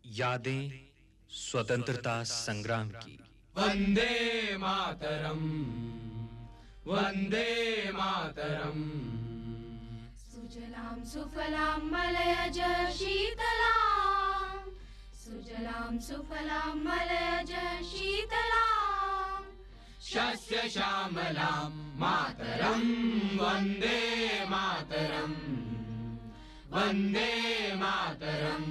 यादें स्वतंत्रता संग्राम की। वंदे मातरम, वंदे मातरम। सुजलां सुफलां मलयज शीतलां, सुजलां सुफलां मलयज शीतलां। शस्य श्यामलां मातरम, वंदे मातरम, वंदे मातरम।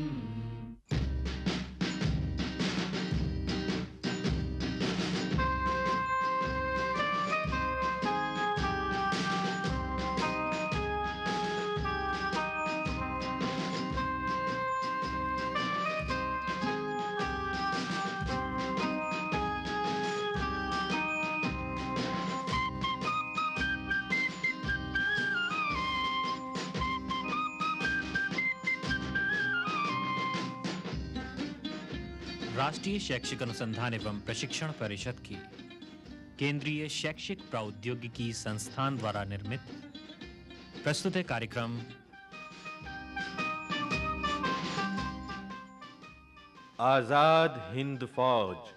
राष्ट्रीय शैक्षिक अनुसंधान एवं प्रशिक्षण परिषद की केंद्रीय शैक्षिक प्रौद्योगिकी संस्थान द्वारा निर्मित प्रस्तुत है कार्यक्रम आजाद हिंद फौज।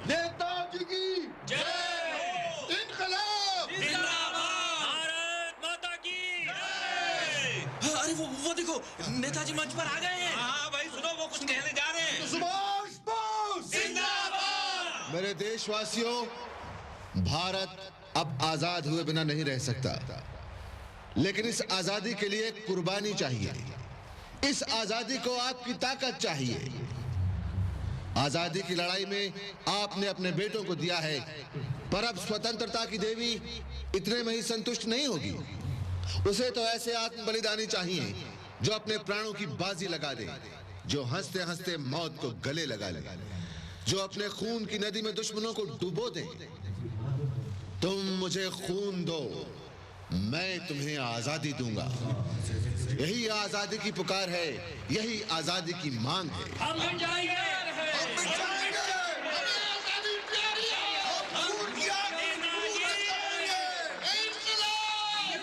नेताजी की जय, इनकलाब जिंदाबाद, भारत माता की जय। अरे वो देखो, नेताजी मंच पर आ गए हैं। हाँ भाई सुनो, वो कुछ कहने जा रहे हैं। सुभाष बोस जिंदाबाद। मेरे देशवासियों, भारत अब आजाद हुए बिना नहीं रह सकता, लेकिन इस आजादी के लिए कुर्बानी चाहिए। इस आजादी को आपकी ताकत चाहिए। आजादी की लड़ाई में आपने अपने बेटों को दिया है, पर अब स्वतंत्रता की देवी इतने में ही संतुष्ट नहीं होगी। उसे तो ऐसे आत्म बलिदानी चाहिए जो अपने प्राणों की बाजी लगा दे, जो हंसते हंसते मौत को गले लगा ले, जो अपने खून की नदी में दुश्मनों को डुबो दे। तुम मुझे खून दो, मैं तुम्हें आजादी दूंगा। यही आजादी की पुकार है, यही आजादी की मांग है। हम बन जाएंगे, हम मिट जाएंगे, हमें आजादी प्यारी है, हम खून की आग में डूब जाएंगे। इंकलाब!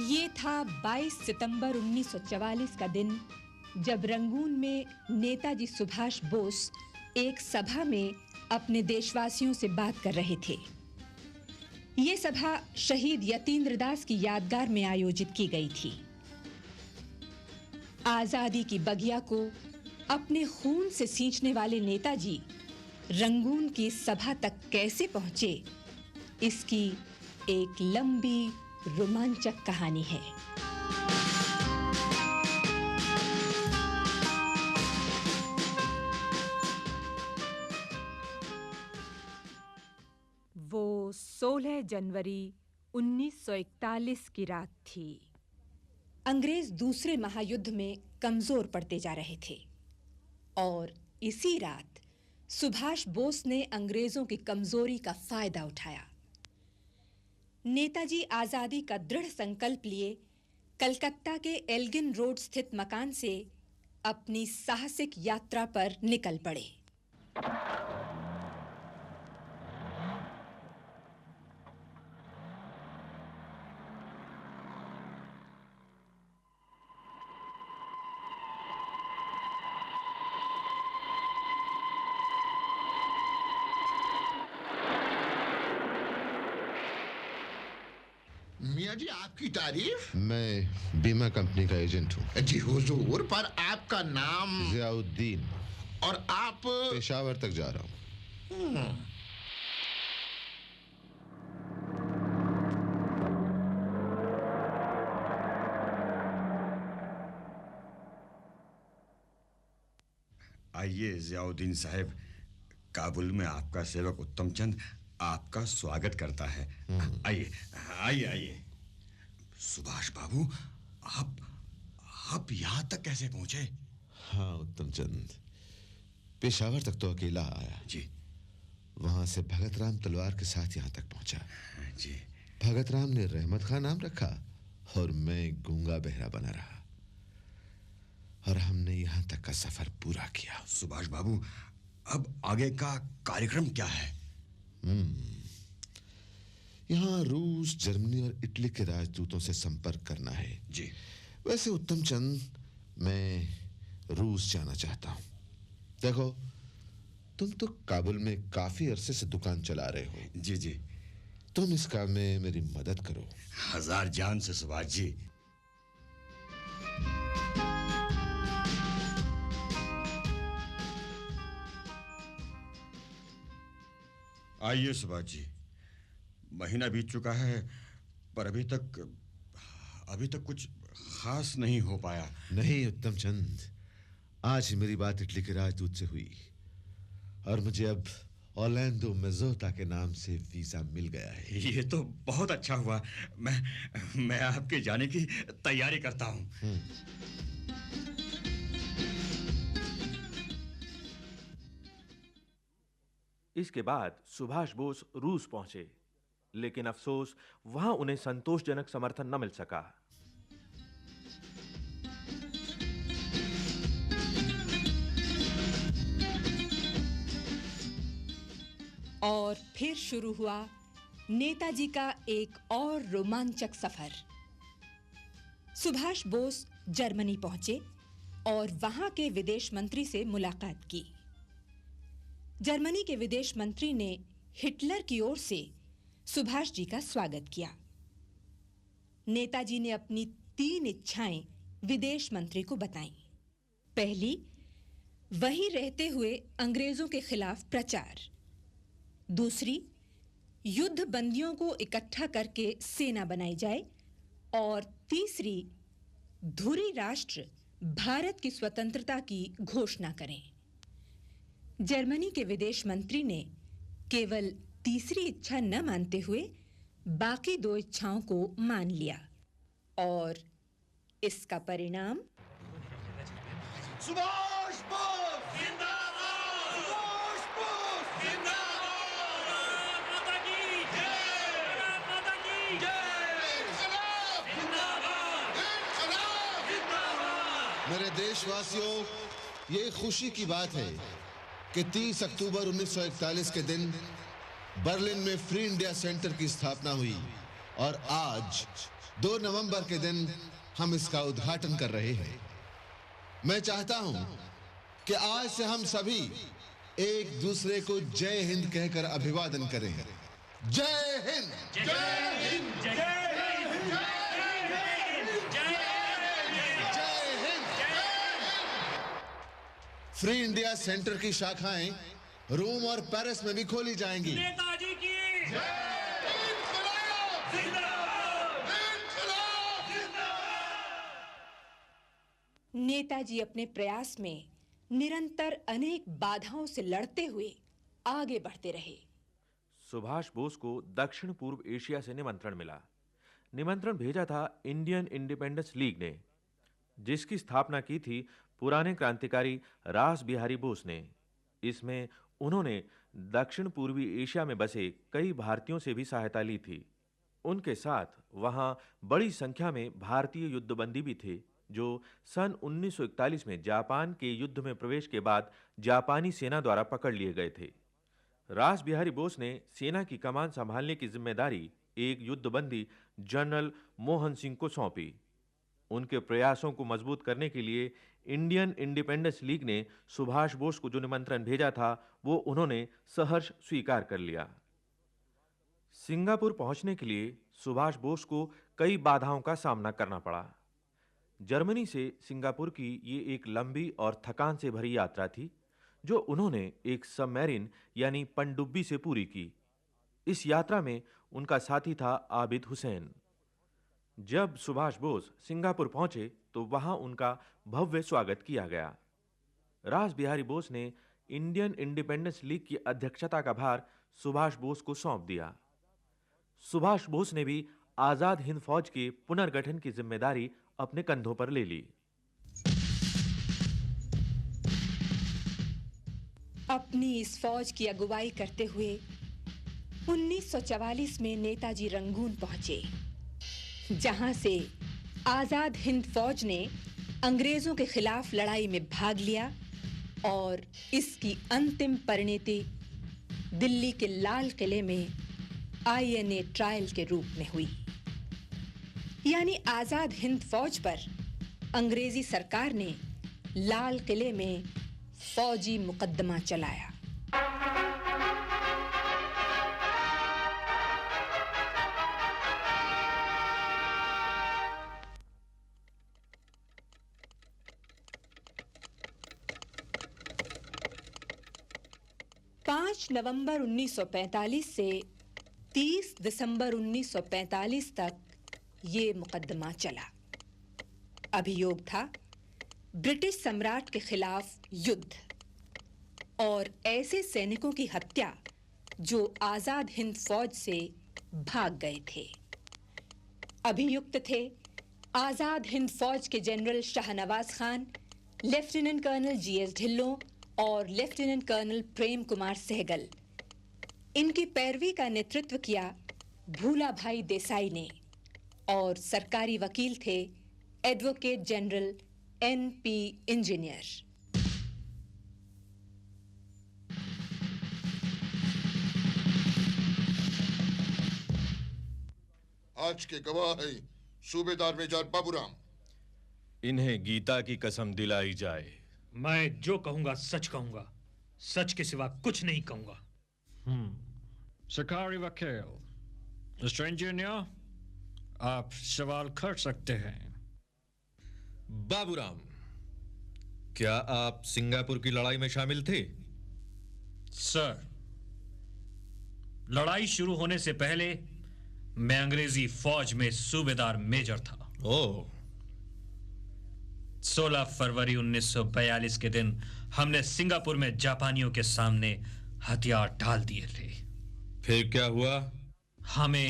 ये था 22 सितंबर 1944 का दिन, जब रंगून में नेताजी सुभाष बोस एक सभा में अपने देशवासियों से बात कर रहे थे। ये सभा शहीद यतीन्द्र दास की यादगार में आयोजित की गई थी। आजादी की बगिया को अपने खून से सींचने वाले नेताजी रंगून की सभा तक कैसे पहुंचे, इसकी एक लंबी रोमांचक कहानी है। वो 16 जनवरी 1941 की रात थी। अंग्रेज दूसरे महायुद्ध में कमजोर पड़ते जा रहे थे और इसी रात सुभाष बोस ने अंग्रेजों की कमजोरी का फायदा उठाया। नेताजी आजादी का दृढ़ संकल्प लिए कलकत्ता के एल्गिन रोड स्थित मकान से अपनी साहसिक यात्रा पर निकल पड़े। मियाँ जी, आपकी तारीफ। मैं बीमा कंपनी का एजेंट हूँ। जी हुजूर, पर आपका नाम? जियाउद्दीन। और आप? पेशावर तक जा रहा हूँ। आइए जियाउद्दीन साहब, काबुल में आपका सेवक उत्तम चंद आपका स्वागत करता है। आइए आइए आइए। सुभाष बाबू, आप यहाँ तक कैसे पहुंचे? हाँ उत्तम चंद, पेशावर तक तो अकेला आया। जी। वहां से भगत राम तलवार के साथ यहां तक पहुंचा। जी। भगत राम ने रहमत खां नाम रखा और मैं गूंगा बहरा बना रहा, और हमने यहां तक का सफर पूरा किया। सुभाष बाबू, अब आगे का कार्यक्रम क्या है? यहां रूस, जर्मनी और इटली के राजदूतों से संपर्क करना है। जी। वैसे उत्तम चंद, मैं रूस जाना चाहता हूं। देखो, तुम तो काबुल में काफी अरसे से दुकान चला रहे हो। जी जी। तुम इस काम में मेरी मदद करो। 1000 जान से सुभाष जी। आइए सुभाष जी, महीना बीत चुका है पर अभी तक कुछ खास नहीं हो पाया। नहीं उत्तम चंद, आज ही मेरी बात इटली के राजदूत से हुई और मुझे अब ऑरलैंडो मेज़ोता के नाम से वीजा मिल गया है। ये तो बहुत अच्छा हुआ। मैं आपके जाने की तैयारी करता हूं। इसके बाद सुभाष बोस रूस पहुंचे, लेकिन अफसोस वहां उन्हें संतोषजनक समर्थन न मिल सका। और फिर शुरू हुआ नेताजी का एक और रोमांचक सफर। सुभाष बोस जर्मनी पहुंचे और वहां के विदेश मंत्री से मुलाकात की। जर्मनी के विदेश मंत्री ने हिटलर की ओर से सुभाष जी का स्वागत किया। नेताजी ने अपनी 3 इच्छाएं विदेश मंत्री को बताईं। पहली, वहीं रहते हुए अंग्रेजों के खिलाफ प्रचार। दूसरी, युद्ध बंदियों को इकट्ठा करके सेना बनाई जाए। और तीसरी, धुरी राष्ट्र भारत की स्वतंत्रता की घोषणा करें। जर्मनी के विदेश मंत्री ने केवल तीसरी इच्छा न मानते हुए बाकी 2 इच्छाओं को मान लिया, और इसका परिणाम सुभाष बोस जिंदाबाद! सुभाष बोस जिंदाबाद! माता की जय! माता की जय! जिंदाबाद! जिंदाबाद! मेरे देशवासियों, ये खुशी की बात है कि 30 अक्टूबर 1941 के दिन बर्लिन में फ्री इंडिया सेंटर की स्थापना हुई और आज 2 नवंबर के दिन हम इसका उद्घाटन कर रहे हैं। मैं चाहता हूं कि आज से हम सभी एक दूसरे को जय हिंद कहकर अभिवादन करें। जय हिंद! जय हिंद! जय हिंद! जय हिंद! फ्री इंडिया सेंटर की शाखाएं रोम और पेरिस में भी खोली जाएंगी। नेताजी की नेताजी अपने प्रयास में निरंतर अनेक बाधाओं से लड़ते हुए आगे बढ़ते रहे। सुभाष बोस को दक्षिण पूर्व एशिया से निमंत्रण मिला। निमंत्रण भेजा था इंडियन इंडिपेंडेंस लीग ने, जिसकी स्थापना की थी पुराने क्रांतिकारी रास बिहारी बोस ने। इसमें उन्होंने दक्षिण पूर्वी एशिया में बसे कई भारतीयों से भी सहायता ली थी। उनके साथ वहां बड़ी संख्या में भारतीय युद्धबंदी भी थे, जो सन 1941 में जापान के युद्ध में प्रवेश के बाद जापानी सेना द्वारा पकड़ लिए गए थे। रास बिहारी बोस ने सेना की कमान संभालने की जिम्मेदारी एक युद्धबंदी जनरल मोहन सिंह को सौंपी। उनके प्रयासों को मजबूत करने के लिए इंडियन इंडिपेंडेंस लीग ने सुभाष बोस को जो निमंत्रण भेजा था, वो उन्होंने सहर्ष स्वीकार कर लिया। सिंगापुर पहुंचने के लिए सुभाष बोस को कई बाधाओं का सामना करना पड़ा। जर्मनी से सिंगापुर की ये एक लंबी और थकान से भरी यात्रा थी, जो उन्होंने एक सबमरीन यानी पनडुब्बी से पूरी की। इस यात्रा में उनका साथी था आबिद हुसैन। जब सुभाष बोस सिंगापुर पहुंचे तो वहां उनका भव्य स्वागत किया गया। रास बिहारी बोस ने इंडियन इंडिपेंडेंस लीग की अध्यक्षता का भार सुभाष बोस को सौंप दिया। सुभाष बोस ने भी आजाद हिंद फौज के पुनर्गठन की जिम्मेदारी अपने कंधों पर ले ली। अपनी इस फौज की अगुवाई करते हुए 1944 में नेताजी रंगून पहुंचे, जहां से आजाद हिंद फौज ने अंग्रेजों के खिलाफ लड़ाई में भाग लिया और इसकी अंतिम परिणति दिल्ली के लाल किले में INA ट्रायल के रूप में हुई। यानी आजाद हिंद फौज पर अंग्रेजी सरकार ने लाल किले में फौजी मुकदमा चलाया। नवंबर 1945 से 30 दिसंबर 1945 तक ये मुकदमा चला। अभियोग था ब्रिटिश सम्राट के खिलाफ युद्ध और ऐसे सैनिकों की हत्या जो आजाद हिंद फौज से भाग गए थे। अभियुक्त थे आजाद हिंद फौज के general Shahnawaz Khan, lieutenant colonel GS Dhillon और लेफ्टिनेंट कर्नल प्रेम कुमार सहगल। इनकी पैरवी का नेतृत्व किया भूला भाई देसाई ने और सरकारी वकील थे एडवोकेट जनरल NP इंजीनियर। आज के गवाह है सूबेदार मेजर बाबूराम। इन्हें गीता की कसम दिलाई जाए। मैं जो कहूंगा सच कहूंगा, सच के सिवा कुछ नहीं कहूंगा। सरकारी वकील मिस्टर इंजीनियर, आप सवाल कर सकते हैं। बाबूराम, क्या आप सिंगापुर की लड़ाई में शामिल थे? सर, लड़ाई शुरू होने से पहले मैं अंग्रेजी फौज में सूबेदार मेजर था। ओह। 16 फरवरी 1942 के दिन हमने सिंगापुर में जापानियों के सामने हथियार डाल दिए थे। फिर क्या हुआ? हमें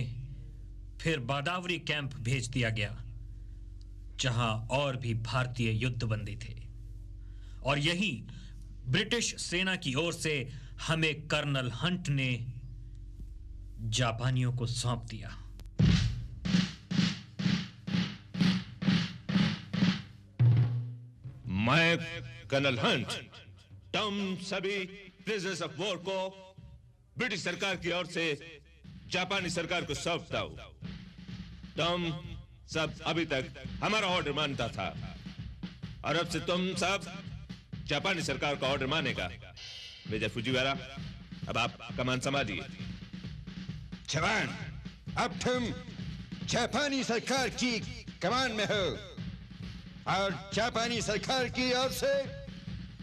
फिर बादावरी कैंप भेज दिया गया, जहां और भी भारतीय युद्धबंदी थे, और यही ब्रिटिश सेना की ओर से हमें कर्नल हंट ने जापानियों को सौंप दिया। मैं कर्नल हंट तुम सभी प्रिजनर्स ऑफ वॉर को ब्रिटिश सरकार की ओर से जापानी सरकार को सौंपता हूं। तुम सब अभी तक हमारा ऑर्डर मानता था और अब से तुम सब जापानी सरकार का ऑर्डर मानेगा। मेजर फुजीवारा, अब आप कमान संभालिए। जवान, अब तुम जापानी सरकार की कमान में हो और जापानी सरकार की ओर से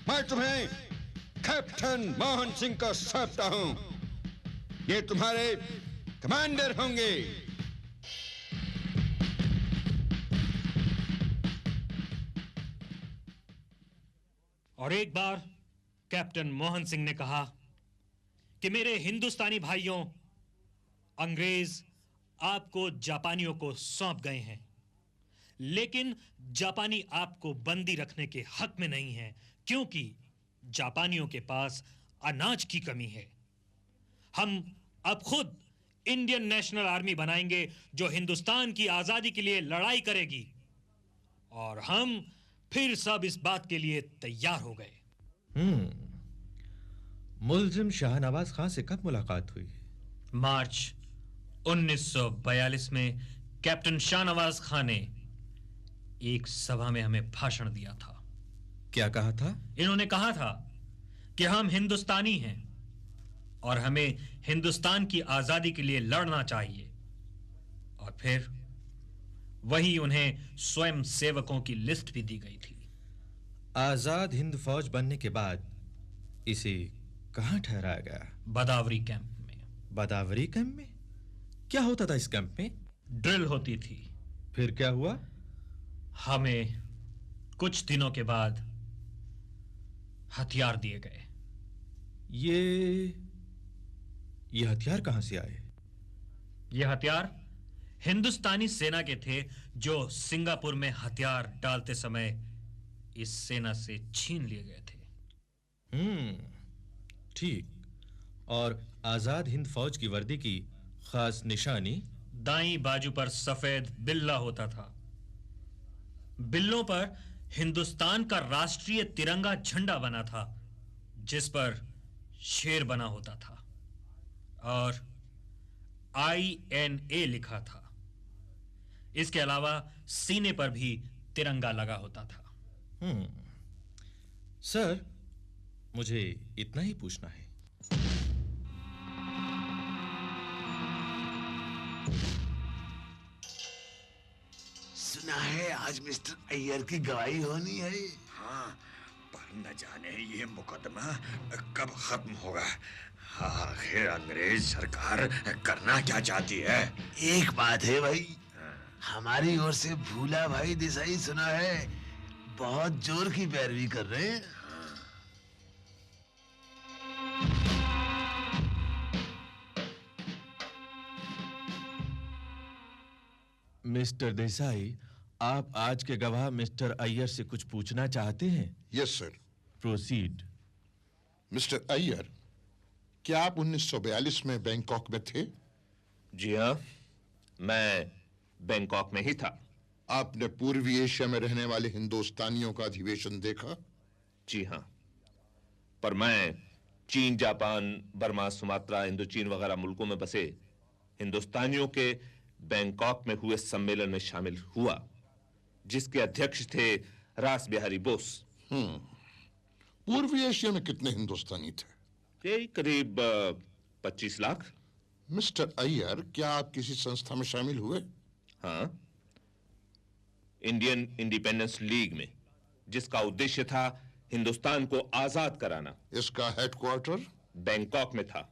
मैं तुम्हें कैप्टन मोहन सिंह को सौंपता हूं। ये तुम्हारे कमांडर होंगे। और एक बार कैप्टन मोहन सिंह ने कहा कि मेरे हिंदुस्तानी भाइयों, अंग्रेज आपको जापानियों को सौंप गए हैं, लेकिन जापानी आपको बंदी रखने के हक में नहीं हैं, क्योंकि जापानियों के पास अनाज की कमी है। हम अब खुद इंडियन नेशनल आर्मी बनाएंगे जो हिंदुस्तान की आजादी के लिए लड़ाई करेगी। और हम फिर सब इस बात के लिए तैयार हो गए। मुल्जिम शाहनवाज खान से कब मुलाकात हुई? मार्च 1942 में कैप्टन शाहनवाज खान ने एक सभा में हमें भाषण दिया था। क्या कहा था? इन्होंने कहा था कि हम हिंदुस्तानी हैं और हमें हिंदुस्तान की आजादी के लिए लड़ना चाहिए। और फिर वही उन्हें स्वयं सेवकों की लिस्ट भी दी गई थी। आजाद हिंद फौज बनने के बाद इसे कहां ठहराया गया? बादावरी कैंप में। बादावरी कैंप में? क्या होता था इस कैंप में? ड्रिल होती थी। फिर क्या हुआ? हमें कुछ दिनों के बाद हथियार दिए गए। ये हथियार कहां से आए? ये हथियार हिंदुस्तानी सेना के थे, जो सिंगापुर में हथियार डालते समय इस सेना से छीन लिए गए थे। ठीक। और आजाद हिंद फौज की वर्दी की खास निशानी? दाईं बाजू पर सफेद बिल्ला होता था। बिल्लों पर हिंदुस्तान का राष्ट्रीय तिरंगा झंडा बना था, जिस पर शेर बना होता था और INA लिखा था। इसके अलावा सीने पर भी तिरंगा लगा होता था। सर, मुझे इतना ही पूछना है। सुना है आज मिस्टर अय्यर की गवाही होनी है। हाँ, पर न जाने ये मुकदमा कब खत्म होगा। आखिर अंग्रेज सरकार करना क्या चाहती है? एक बात है भाई, हमारी ओर से भूला भाई देसाई सुना है बहुत जोर की पैरवी कर रहे हैं। मिस्टर देसाई, आप आज के गवाह मिस्टर अय्यर से कुछ पूछना चाहते हैं? Yes sir. Proceed. Mister Iyer, क्या आप 1942 में बैंकॉक में थे? जी हाँ, मैं बैंकॉक में ही था। आपने पूर्वी एशिया में रहने वाले हिंदुस्तानियों का अधिवेशन देखा? जी हाँ, पर मैं चीन, जापान, बर्मा, सुमात्रा, इंडोचीन वगैरह मुल्कों में बसे हिंदुस्तानियों के बैंकॉक में हुए सम्मेलन में शामिल हुआ, जिसके अध्यक्ष थे रास बिहारी बोस। पूर्वी एशिया में कितने हिंदुस्तानी थे? यही करीब 25 लाख। मिस्टर अय्यर, क्या आप किसी संस्था में शामिल हुए? हाँ, इंडियन इंडिपेंडेंस लीग में, जिसका उद्देश्य था हिंदुस्तान को आजाद कराना। इसका हेडक्वार्टर बैंकॉक में था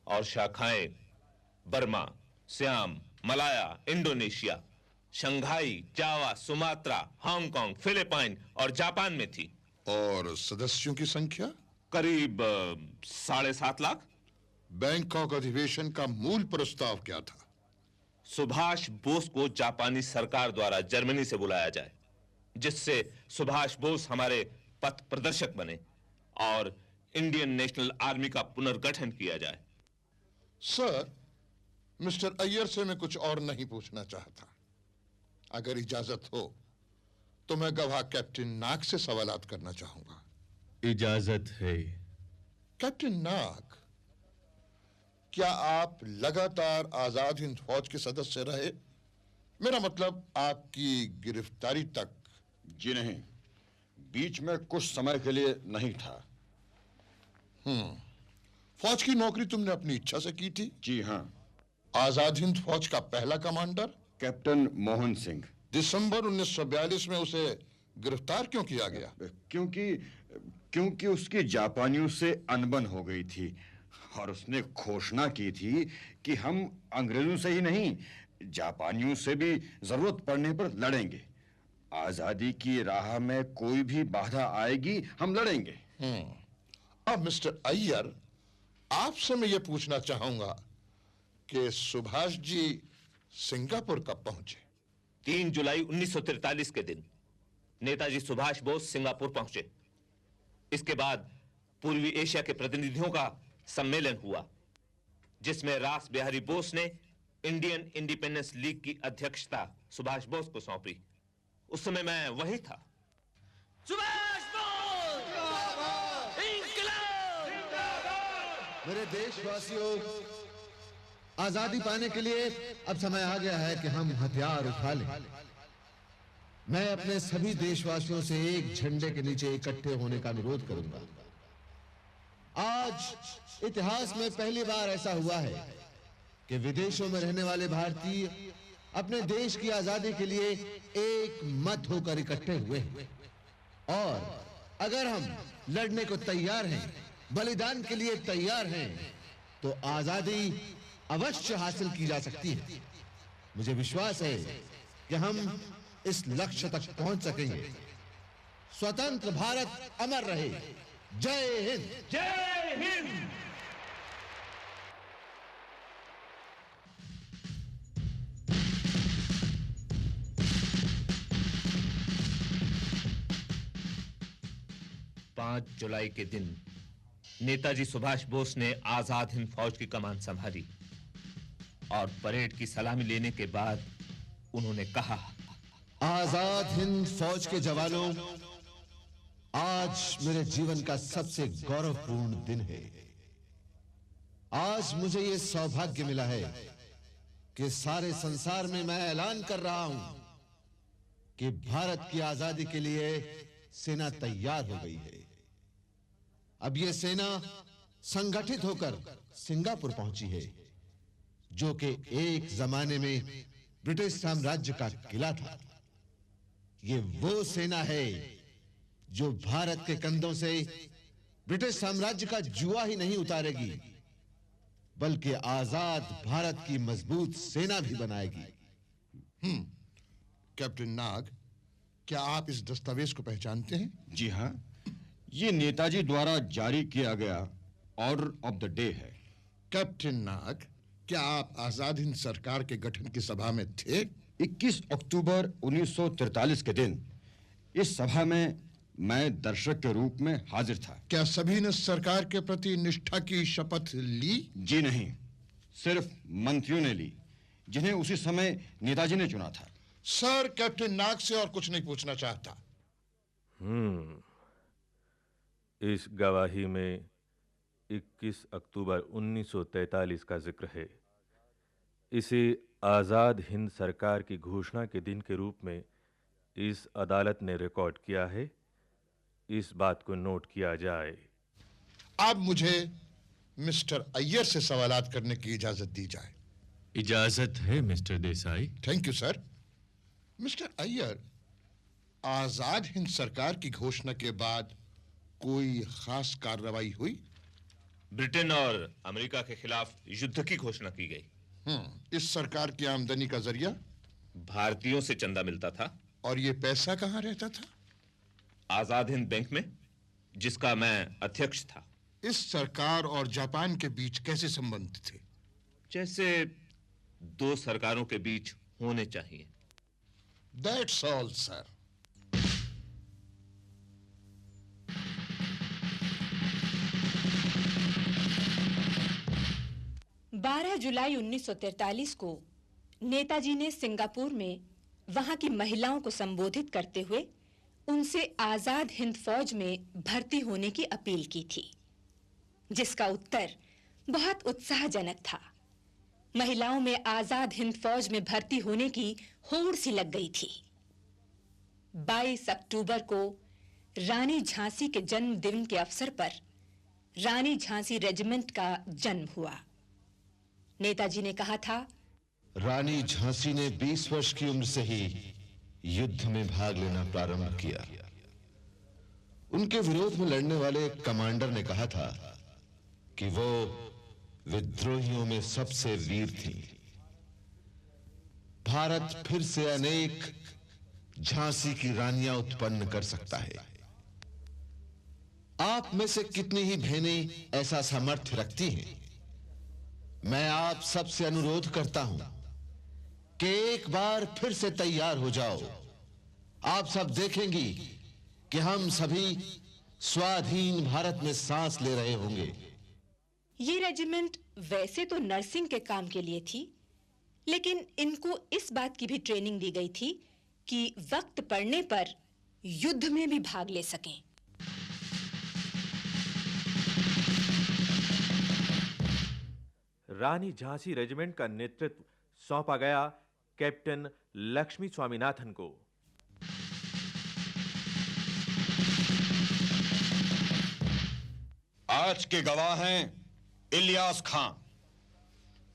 और शाखाएं Burma, Siam, Malaya, Indonesia, Shanghai, Java, Sumatra, Hong Kong, Philippine और जापान में थी। और सदस्यों की संख्या? करीब 7.5 लाख। बैंकॉक अधिवेशन का मूल प्रस्ताव क्या था? सुभाष बोस को जापानी सरकार द्वारा जर्मनी से बुलाया जाए, जिससे सुभाष बोस हमारे पथ प्रदर्शक बने और इंडियन नेशनल आर्मी का पुनर्गठन किया जाए। सर, मिस्टर अय्यर से मैं कुछ और नहीं पूछना चाहता। अगर इजाजत हो तो मैं गवाह कैप्टन नाग से सवालात करना चाहूंगा। इजाजत है। कैप्टन नाग, क्या आप लगातार आजाद हिंद फौज के सदस्य रहे? मेरा मतलब आपकी गिरफ्तारी तक। जी नहीं, बीच में कुछ समय के लिए नहीं था। फौज की नौकरी तुमने अपनी इच्छा से की थी? जी हाँ। आजाद हिंद फौज का पहला कमांडर कैप्टन मोहन सिंह। दिसंबर 1942 में उसे गिरफ्तार क्यों किया गया? क्योंकि उसकी जापानियों से अनबन हो गई थी और उसने घोषणा की थी कि हम अंग्रेजों से ही नहीं, जापानियों से भी जरूरत पड़ने पर लड़ेंगे। आजादी की राह में कोई भी बाधा आएगी, हम लड़ेंगे। अब मिस्टर अय्यर, आपसे मैं ये पूछना चाहूंगा कि सुभाष जी सिंगापुर कब पहुंचे? 3 जुलाई 1943 के दिन नेताजी सुभाष बोस सिंगापुर पहुंचे। इसके बाद पूर्वी एशिया के प्रतिनिधियों का सम्मेलन हुआ, जिसमें रास बिहारी बोस ने इंडियन इंडिपेंडेंस लीग की अध्यक्षता सुभाष बोस को सौंपी। उस समय मैं वहीं था। सुभाष बोस इंकलाब! मेरे देशवासियों, आजादी पाने के लिए अब समय आ गया है कि हम हथियार उठा लें। मैं अपने सभी देशवासियों से एक झंडे के नीचे इकट्ठे होने का अनुरोध करूंगा। आज इतिहास में पहली बार ऐसा हुआ है कि विदेशों में रहने वाले भारतीय अपने देश की आजादी के लिए एक मत होकर इकट्ठे हुए हैं। और अगर हम लड़ने को तैयार हैं, बलिदान के लिए तैयार हैं, तो आजादी अवश्य हासिल की जा सकती है। मुझे विश्वास है कि हम इस लक्ष्य तक पहुंच सकेंगे। स्वतंत्र भारत अमर रहे। जय हिंद! जय हिंद! पांच जुलाई के दिन नेताजी सुभाष बोस ने आजाद हिंद फौज की कमान संभाली और परेड की सलामी लेने के बाद उन्होंने कहा, आजाद हिंद फौज के जवानों, आज मेरे जीवन का सबसे गौरवपूर्ण दिन है। आज मुझे यह सौभाग्य मिला है कि सारे संसार में मैं ऐलान कर रहा हूं कि भारत की आजादी के लिए सेना तैयार हो गई है। अब यह सेना संगठित होकर सिंगापुर पहुंची है, जो कि एक जमाने में ब्रिटिश साम्राज्य का किला था। यह वो सेना है जो भारत के कंधों से ब्रिटिश साम्राज्य का जुआ ही नहीं उतारेगी, बल्कि आजाद भारत की मजबूत सेना भी बनाएगी। कैप्टन नाग, क्या आप इस दस्तावेज को पहचानते हैं? जी हाँ, ये नेताजी द्वारा जारी किया गया ऑर्डर ऑफ द डे है। कैप्टन नाग, क्या आप आजाद हिंद सरकार के गठन की सभा में थे? 21 अक्टूबर 1943 के दिन इस सभा में मैं दर्शक के रूप में हाजिर था। क्या सभी ने सरकार के प्रति निष्ठा की शपथ ली? जी नहीं, सिर्फ मंत्रियों ने ली, जिन्हें उसी समय नेताजी ने चुना था। सर, कैप्टन नाग से और कुछ नहीं पूछना चाहता। इस गवाही में 21 अक्टूबर 1943 का जिक्र है। इसे आजाद हिंद सरकार की घोषणा के दिन के रूप में इस अदालत ने रिकॉर्ड किया है। इस बात को नोट किया जाए। अब मुझे मिस्टर अय्यर से सवालात करने की इजाजत दी जाए। इजाजत है mister Desai. Thank you sir. Mister Iyer, Azad Hind सरकार की घोषणा के बाद कोई खास कार्रवाई हुई? ब्रिटेन और अमेरिका के खिलाफ युद्ध की घोषणा की गई। इस सरकार की आमदनी का जरिया? भारतीयों से चंदा मिलता था। और ये पैसा कहां रहता था? आजाद हिंद बैंक में, जिसका मैं अध्यक्ष था। इस सरकार और जापान के बीच कैसे संबंध थे? जैसे दो सरकारों के बीच होने चाहिए। That's all, sir. जुलाई 1943 को नेताजी ने सिंगापुर में वहां की महिलाओं को संबोधित करते हुए उनसे आजाद हिंद फौज में भर्ती होने की अपील की थी, जिसका उत्तर बहुत उत्साहजनक था। महिलाओं में आजाद हिंद फौज में भर्ती होने की होड़ सी लग गई थी। 22 अक्टूबर को रानी झांसी के जन्मदिन के अवसर पर रानी झांसी रेजिमेंट का जन्म हुआ। नेताजी ने कहा था, रानी झांसी ने 20 वर्ष की उम्र से ही युद्ध में भाग लेना प्रारंभ किया। उनके विरोध में लड़ने वाले एक कमांडर ने कहा था कि वो विद्रोहियों में सबसे वीर थी। भारत फिर से अनेक झांसी की रानियां उत्पन्न कर सकता है। आप में से कितनी ही बहनें ऐसा सामर्थ्य रखती हैं? मैं आप सबसे अनुरोध करता हूं कि एक बार फिर से तैयार हो जाओ। आप सब देखेंगी कि हम सभी स्वाधीन भारत में सांस ले रहे होंगे। ये रेजिमेंट वैसे तो नर्सिंग के काम के लिए थी, लेकिन इनको इस बात की भी ट्रेनिंग दी गई थी कि वक्त पड़ने पर युद्ध में भी भाग ले सकें। रानी झांसी रेजिमेंट का नेतृत्व सौंपा गया कैप्टन लक्ष्मी स्वामीनाथन को। आज के गवाह हैं इलियास खां।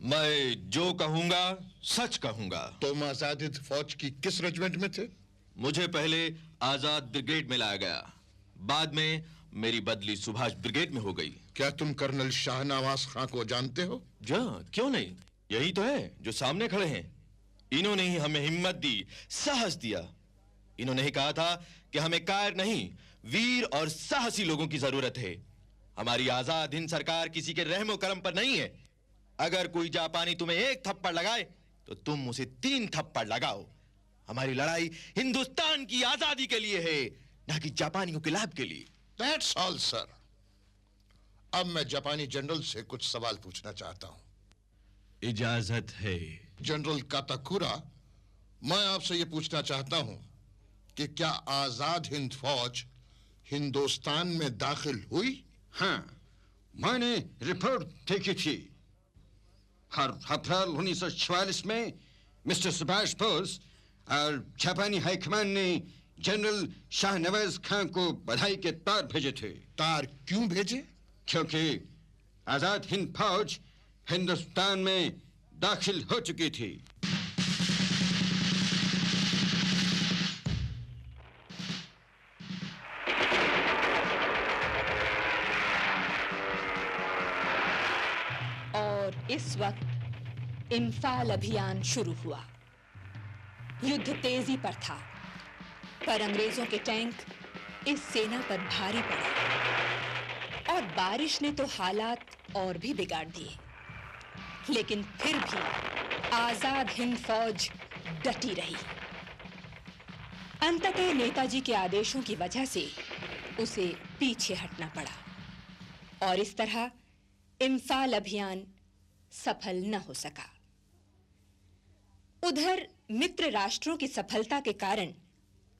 मैं जो कहूंगा सच कहूंगा। तुम आजाद हिंद फौज की किस रेजिमेंट में थे? मुझे पहले आजाद ब्रिगेड में लाया गया, बाद में मेरी बदली सुभाष ब्रिगेड में हो गई। क्या तुम कर्नल शाहनवाज खां को जानते हो? जा, क्यों नहीं, यही तो है जो सामने खड़े हैं। इन्होंने ही हमें हिम्मत दी, साहस दिया। इन्होंने ही कहा था कि हमें कायर नहीं, वीर और साहसी लोगों की जरूरत है। हमारी आजाद हिंद सरकार किसी के रहमो करम पर नहीं है। अगर कोई जापानी तुम्हें एक थप्पड़ लगाए तो तुम उसे 3 थप्पड़ लगाओ। हमारी लड़ाई हिंदुस्तान की आजादी के लिए है, ना कि जापानियों के लाभ के लिए। That's all, sir. अब मैं जापानी जनरल से कुछ सवाल पूछना चाहता हूं। इजाजत है। जनरल काताकुरा, मैं आपसे यह पूछना चाहता हूं कि क्या आजाद हिंद फौज हिंदुस्तान में दाखिल हुई? हाँ, मैंने रिपोर्ट देखी थी। हर अप्रैल 1944 में मिस्टर सुभाष बोस और जापानी हाईकमान ने जनरल शाहनवाज खान को बधाई के तार भेजे थे। तार क्यों भेजे? क्योंकि आजाद हिंद फौज हिंदुस्तान में दाखिल हो चुकी थी। और इस वक्त इम्फाल अभियान शुरू हुआ। युद्ध तेजी पर था, पर अंग्रेजों के टैंक इस सेना पर भारी पड़े और बारिश ने तो हालात और भी बिगाड़ दिए। लेकिन फिर भी आजाद हिंद फौज डटी रही। अंततः नेताजी के आदेशों की वजह से उसे पीछे हटना पड़ा और इस तरह इम्फाल अभियान सफल न हो सका। उधर मित्र राष्ट्रों की सफलता के कारण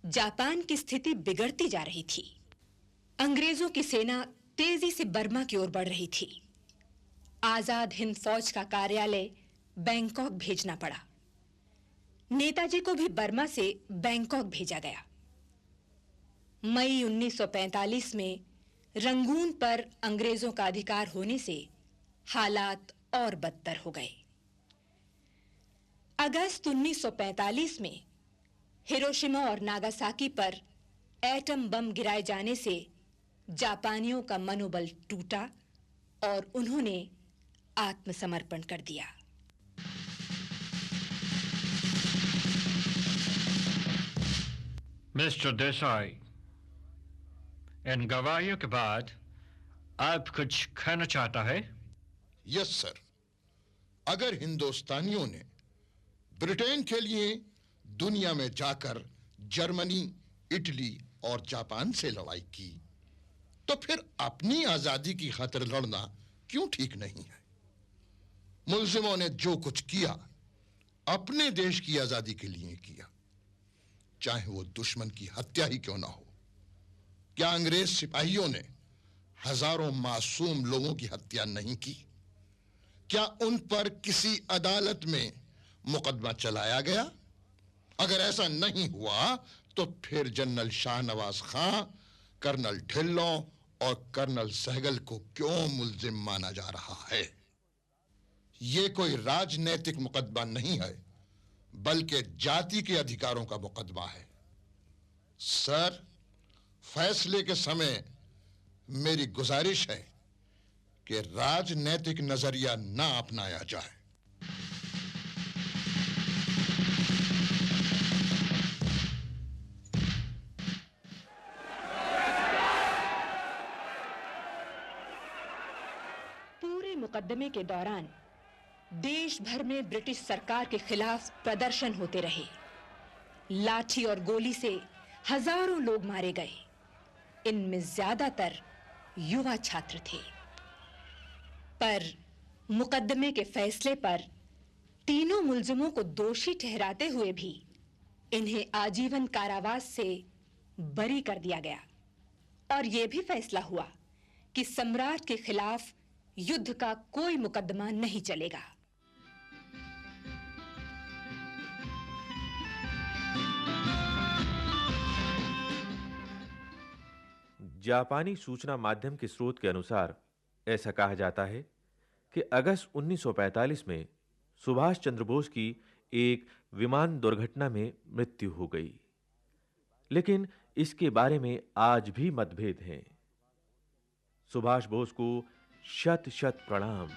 जापान की स्थिति बिगड़ती जा रही थी। अंग्रेजों की सेना तेजी से बर्मा की ओर बढ़ रही थी। आजाद हिंद फौज का कार्यालय बैंकॉक भेजना पड़ा। नेताजी को भी बर्मा से बैंकॉक भेजा गया। मई 1945 में रंगून पर अंग्रेजों का अधिकार होने से हालात और बदतर हो गए। अगस्त 1945 में हिरोशिमा और नागासाकी पर एटम बम गिराए जाने से जापानियों का मनोबल टूटा और उन्होंने आत्मसमर्पण कर दिया। मिस्टर देसाई, इन गवाहियों के बाद आप कुछ कहना चाहता है? Yes sir. अगर हिंदुस्तानियों ने ब्रिटेन के लिए दुनिया में जाकर जर्मनी, इटली और जापान से लड़ाई की, तो फिर अपनी आजादी की खातिर लड़ना क्यों ठीक नहीं है? मुल्जिमों ने जो कुछ किया अपने देश की आजादी के लिए किया, चाहे वो दुश्मन की हत्या ही क्यों ना हो। क्या अंग्रेज सिपाहियों ने हजारों मासूम लोगों की हत्या नहीं की? क्या उन पर किसी अदालत में मुकदमा चलाया गया? अगर ऐसा नहीं हुआ तो फिर जनरल शाहनवाज खां, कर्नल ढिल्लों और कर्नल सहगल को क्यों मुल्जिम माना जा रहा है? यह कोई राजनैतिक मुकदमा नहीं है, बल्कि जाति के अधिकारों का मुकदमा है। सर, फैसले के समय मेरी गुजारिश है कि राजनैतिक नजरिया ना अपनाया जाए। पूरे मुकदमे के दौरान देश भर में ब्रिटिश सरकार के खिलाफ प्रदर्शन होते रहे। लाठी और गोली से हजारों लोग मारे गए। इनमें ज्यादातर युवा छात्र थे। पर मुकदमे के फैसले पर तीनों मुल्जिमों को दोषी ठहराते हुए भी इन्हें आजीवन कारावास से बरी कर दिया गया और यह भी फैसला हुआ कि सम्राट के खिलाफ युद्ध का कोई मुकदमा नहीं चलेगा। जापानी सूचना माध्यम के स्रोत के अनुसार ऐसा कहा जाता है कि अगस्त 1945 में सुभाष चंद्र बोस की एक विमान दुर्घटना में मृत्यु हो गई, लेकिन इसके बारे में आज भी मतभेद हैं। सुभाष बोस को शत-शत प्रणाम।